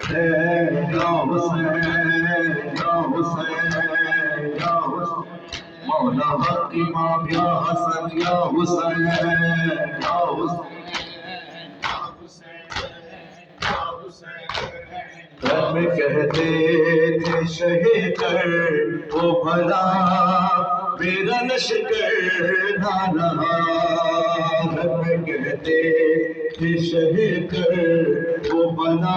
یا حسین یا حسین یا حسین مولا حق امام یا حسن یا حسین یا حسین گھر میں کہتے تھے شہے کر وہ بھلا میرا لشکر نہ رہا گھر میں کہتے تھے شہے کر وہ بھلا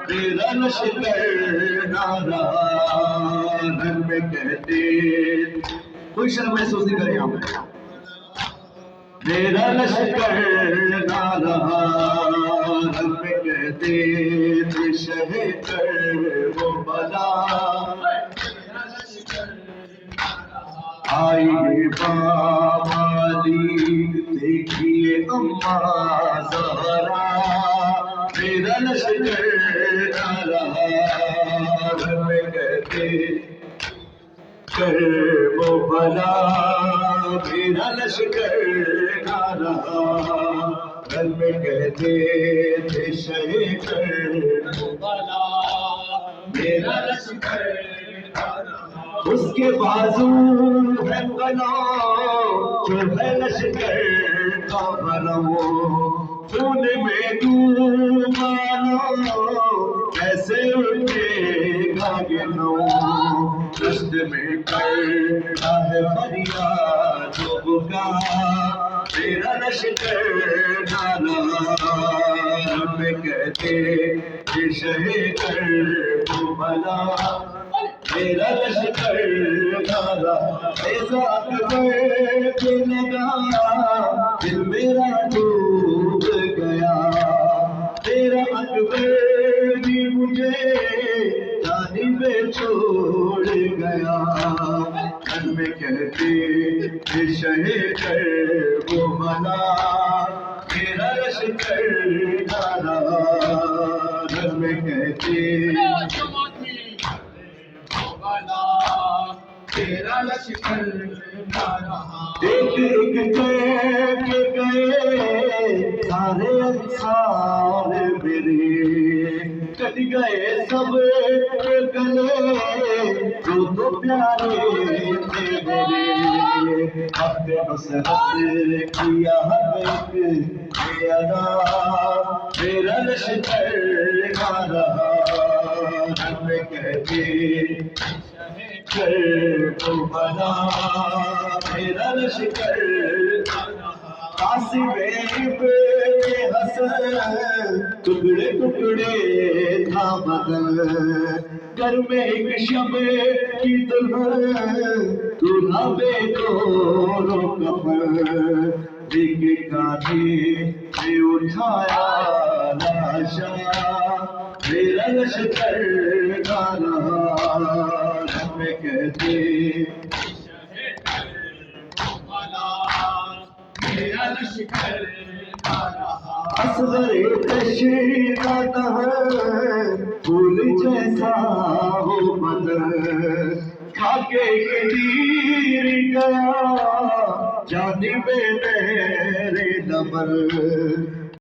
میرا لشکر نہ رہا گھر میں کہتے کوئی شرم محسوس نہیں کرے آپ میرا لشکر نہ رہا گھر میں کہتے تھے شہے کر وہ بلا آئیے بابالی دیکھیے اماں زہرا میرا لشکر نہ رہا گھر میں کہتے کر وہ بھلا میرا لشکر نہ رہا گھر میں کہتے تھے شہے کر وہ بھلا میرا لشکر نہ رہا اس کے بازو ہے بنا جو ہے لشکر کا بھلا خون میں ڈوبانا کیسے اٹھے گا یہ نو دست میں کرتا ہے فریاد جو کا تیرا لشکر نہ رہا میں کہتے یہ شہے کر وہ بھلا میرا لشکر نہ رہا ایسا اکبر کے لگا دل میرا ڈوب گیا تیرا اکبر بھی مجھے جانب چھوڑ گیا گھر میں کہتے یہ شہے کر وہ بھلا میرا لشکر نہ رہا گھر میں کہتے تیرا لشکر نہ رہا ایک ایک کر کے گئے سارے انصار میرے کٹ گئے سب کے گلے جو تو پیارے تھے میرے حق نصرت کیا ہر ایک بے ادا میرا لشکر نہ رہا ہم کہتے کر وہ بھلا میرا لشکر قاسم ابن حسن ٹکڑے ٹکڑے تھا بدن گھر میں ایک شب کی دلہن بے دونوں کفن دیکھ کاٹھی سے اٹھایا لاشا میرا لشکر نہ رہا میں کہتے میرا لشکر نہ رہا اصغر تشریفاتا ہے پھول جیسا ہو بدن کھا کے تیر گیا جانب نہر نمر